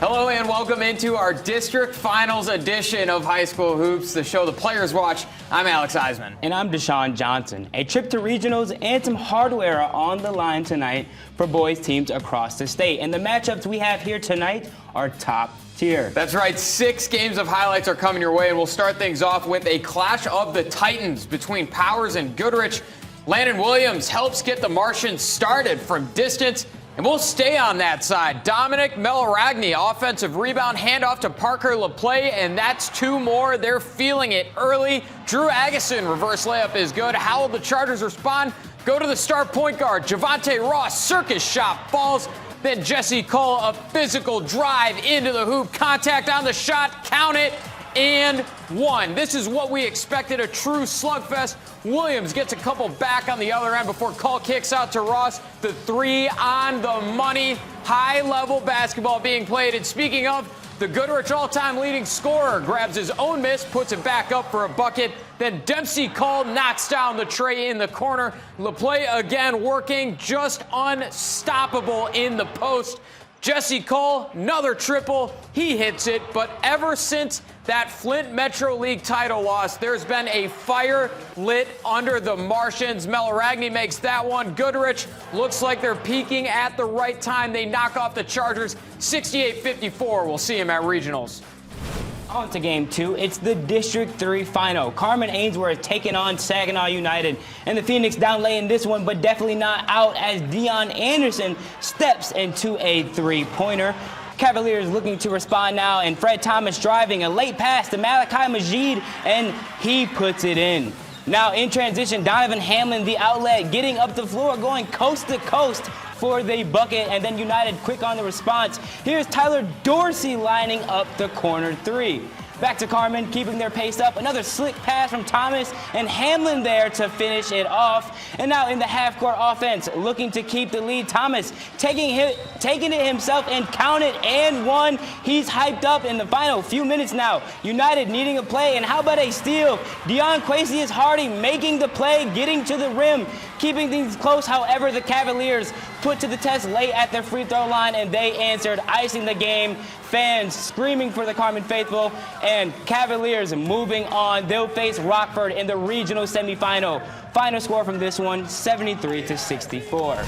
Hello and welcome into our district finals edition of High School Hoops, the show the players watch. I'm Alex Eisman. And I'm Deshaun Johnson. A trip to regionals and some hardware are on the line tonight for boys teams across the state. And the matchups we have here tonight are top tier. That's right, 6 games of highlights are coming your way, and we'll start things off with a clash of the Titans between Powers and Goodrich. Landon Williams helps get the Martians started from distance. And we'll stay on that side. Dominic Melaragni, offensive rebound, handoff to Parker LaPlay, and that's 2 more. They're feeling it early. Drew Agason, reverse layup is good. How will the Chargers respond? Go to the star point guard, Javante Ross, circus shot, falls. Then Jesse Cole, a physical drive into the hoop. Contact on the shot, count it, and 1. This is what we expected, a true slugfest. Williams gets a couple back on the other end before Cole kicks out to Ross. The 3 on the money. High-level basketball being played. And speaking of, the Goodrich all-time leading scorer grabs his own miss, puts it back up for a bucket. Then Dempsey Cole knocks down the tray in the corner. LaPlay again working, just unstoppable in the post. Jesse Cole, another triple. He hits it, but ever since that Flint Metro League title loss, there's been a fire lit under the Martians. Melaragni makes that one. Goodrich looks like they're peaking at the right time. They knock off the Chargers 68-54. We'll see him at regionals. On to game 2. It's the District 3 final. Carmen Ainsworth taking on Saginaw United. And the Phoenix down lay in this one, but definitely not out as Dion Anderson steps into a 3-pointer. Cavaliers looking to respond now, and Fred Thomas driving a late pass to Malachi Majid, and he puts it in. Now in transition, Donovan Hamlin, the outlet, getting up the floor, going coast to coast for the bucket, and then United quick on the response. Here's Tyler Dorsey lining up the corner 3. Back to Carmen, keeping their pace up. Another slick pass from Thomas, and Hamlin there to finish it off. And now in the half-court offense, looking to keep the lead. Thomas taking it himself and count it, and 1. He's hyped up in the final few minutes now. United needing a play, and how about a steal? Deion Quasius Hardy making the play, getting to the rim, keeping things close. However, the Cavaliers put to the test late at their free throw line, and they answered, icing the game. Fans screaming for the Carmen faithful, and Cavaliers moving on. They'll face Rockford in the regional semifinal. Final score from this one, 73-64.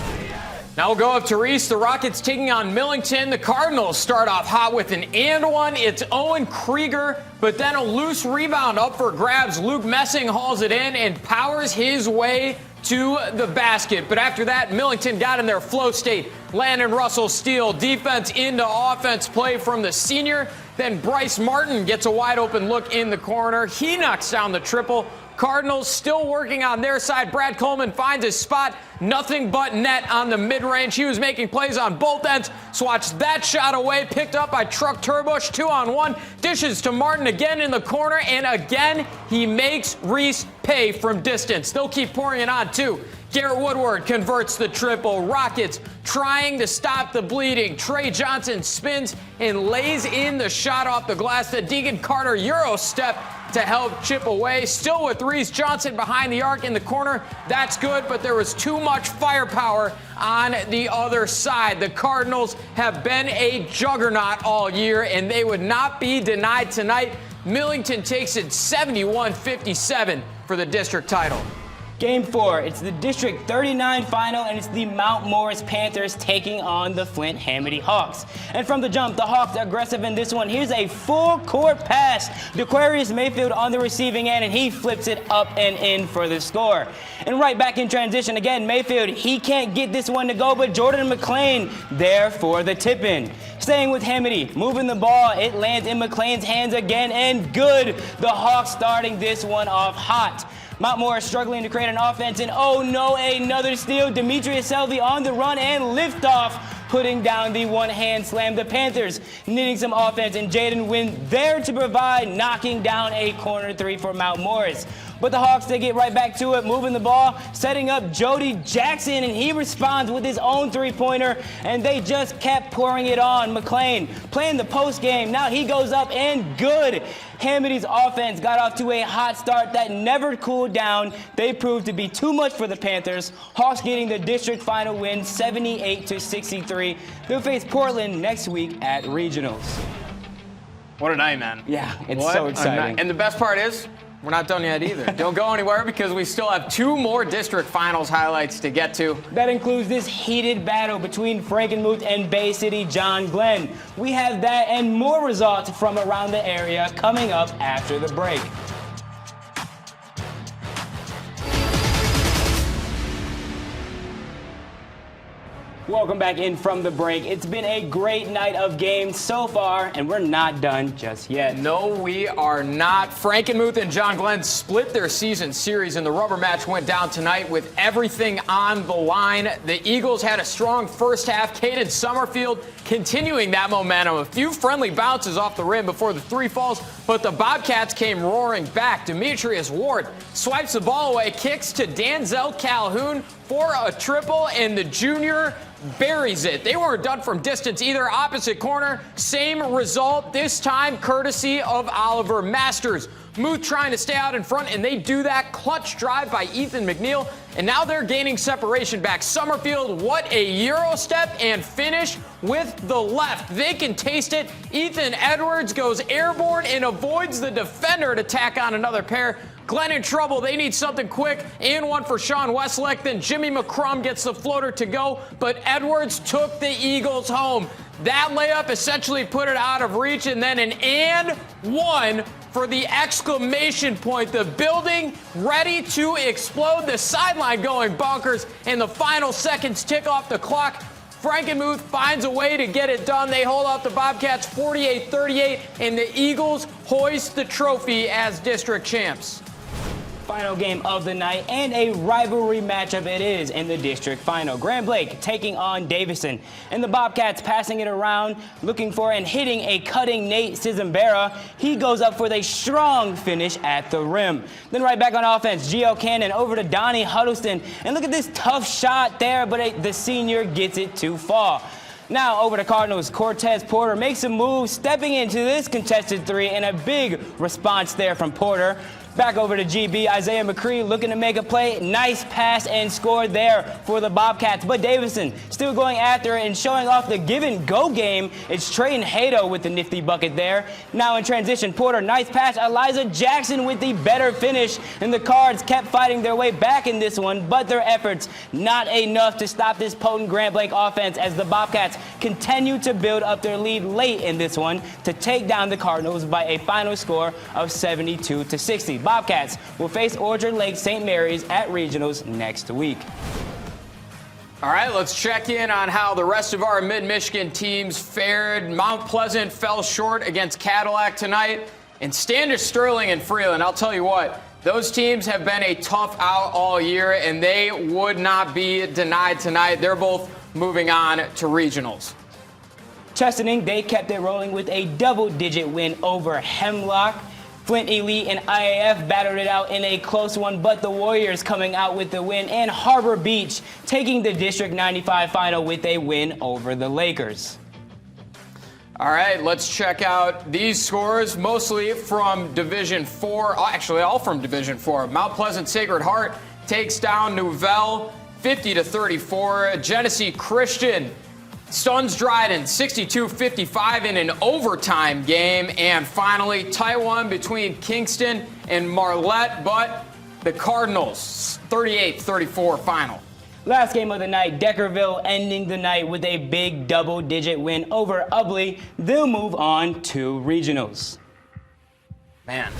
Now we'll go up to Reese. The Rockets taking on Millington. The Cardinals start off hot with an and 1. It's Owen Krieger, but then a loose rebound up for grabs. Luke Messing hauls it in and powers his way to the basket. But after that, Millington got in their flow state. Landon Russell steal, defense into offense play from the senior. Then Bryce Martin gets a wide open look in the corner. He knocks down the triple. Cardinals still working on their side. Brad Coleman finds his spot. Nothing but net on the mid-range. He was making plays on both ends. Swatched that shot away. Picked up by Truck Turbush. 2-on-1. Dishes to Martin again in the corner. And again, he makes Reese pay from distance. They'll keep pouring it on, too. Garrett Woodward converts the triple. Rockets trying to stop the bleeding. Trey Johnson spins and lays in the shot off the glass. The Deegan Carter Euro step to help chip away. Still with Reese Johnson behind the arc in the corner. That's good, but there was too much firepower on the other side. The Cardinals have been a juggernaut all year, and they would not be denied tonight. Millington takes it 71-57 for the district title. Game 4, it's the District 39 final, and it's the Mount Morris Panthers taking on the Flint Hamady Hawks. And from the jump, the Hawks aggressive in this one. Here's a full-court pass. DeQuarius Mayfield on the receiving end, and he flips it up and in for the score. And right back in transition again, Mayfield, he can't get this one to go, but Jordan McLean there for the tip-in. Staying with Hamady, moving the ball, it lands in McLean's hands again, and good. The Hawks starting this one off hot. Mount Morris struggling to create an offense, and oh no, another steal. Demetrius Selvey on the run and liftoff, putting down the one-hand slam. The Panthers needing some offense, and Jaden Wynn there to provide, knocking down a corner 3 for Mount Morris. But the Hawks, they get right back to it, moving the ball, setting up Jody Jackson, and he responds with his own three-pointer, and they just kept pouring it on. McClain playing the post game. Now he goes up and good. Hamidy's offense got off to a hot start that never cooled down. They proved to be too much for the Panthers. Hawks getting the district final win 78-63. They'll face Portland next week at regionals. What a night, man. Yeah, it's so exciting. And the best part is, we're not done yet either. Don't go anywhere because we still have 2 more district finals highlights to get to. That includes this heated battle between Frankenmuth and Bay City John Glenn. We have that and more results from around the area coming up after the break. Welcome back in from the break. It's been a great night of games so far, and we're not done just yet. No, we are not. Frankenmuth and John Glenn split their season series, and the rubber match went down tonight with everything on the line. The Eagles had a strong first half. Caden Summerfield continuing that momentum. A few friendly bounces off the rim before the 3 falls, but the Bobcats came roaring back. Demetrius Ward swipes the ball away, kicks to Danzel Calhoun for a triple, and the junior buries it. They weren't done from distance either. Opposite corner, same result, this time courtesy of Oliver Masters. Muth trying to stay out in front, and they do that. Clutch drive by Ethan McNeil, and now they're gaining separation back. Summerfield, what a Euro step and finish with the left. They can taste it. Ethan Edwards goes airborne and avoids the defender to tack on another pair. Glenn in trouble. They need something quick. And one for Sean Westlake. Then Jimmy McCrum gets the floater to go, but Edwards took the Eagles home. That layup essentially put it out of reach, and then an and one for the exclamation point. The building ready to explode. The sideline going bonkers, and the final seconds tick off the clock. Frankenmuth finds a way to get it done. They hold off the Bobcats 48-38, and the Eagles hoist the trophy as district champs. Final game of the night and a rivalry matchup it is in the district final. Grand Blake taking on Davison, and the Bobcats passing it around, looking for and hitting a cutting Nate Sizimbera. He goes up for a strong finish at the rim. Then right back on offense, Gio Cannon over to Donnie Huddleston, and look at this tough shot there, but the senior gets it too far. Now over to Cardinals, Cortez Porter makes a move, stepping into this contested 3, and a big response there from Porter. Back over to GB, Isaiah McCree looking to make a play. Nice pass and score there for the Bobcats. But Davison still going after it and showing off the give-and-go game. It's Trayton Hato with the nifty bucket there. Now in transition, Porter, nice pass. Eliza Jackson with the better finish. And the Cards kept fighting their way back in this one, but their efforts not enough to stop this potent Grand Blanc offense as the Bobcats continue to build up their lead late in this one to take down the Cardinals by a final score of 72-60. Bobcats will face Orchard Lake St. Mary's at regionals next week. All right, let's check in on how the rest of our Mid-Michigan teams fared. Mount Pleasant fell short against Cadillac tonight, and Standish, Sterling, and Freeland. I'll tell you what, those teams have been a tough out all year, and they would not be denied tonight. They're both moving on to regionals. Chesaning, they kept it rolling with a double-digit win over Hemlock. Flint Elite and IAF battled it out in a close one, but the Warriors coming out with the win, and Harbor Beach taking the District 95 final with a win over the Lakers. All right, let's check out these scores, mostly from Division 4, actually all from Division 4. Mount Pleasant Sacred Heart takes down Nouvelle 50-34. Genesee Christian stuns Dryden 62-55 in an overtime game. And finally, tie one between Kingston and Marlette, but the Cardinals 38-34 final. Last game of the night, Deckerville ending the night with a big double-digit win over Ubley. They'll move on to regionals. Man.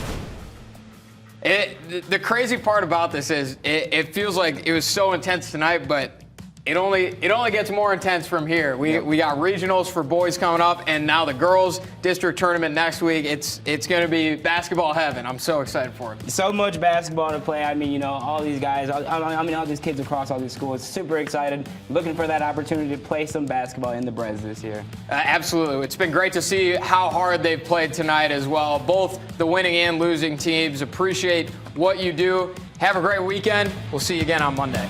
The crazy part about this is it feels like it was so intense tonight, but It only gets more intense from here. We got regionals for boys coming up, and now the girls district tournament next week. It's going to be basketball heaven. I'm so excited for it. So much basketball to play. I mean, you know, all these guys, all these kids across all these schools, super excited, looking for that opportunity to play some basketball in the Brez this year. Absolutely. It's been great to see how hard they've played tonight as well. Both the winning and losing teams appreciate what you do. Have a great weekend. We'll see you again on Monday.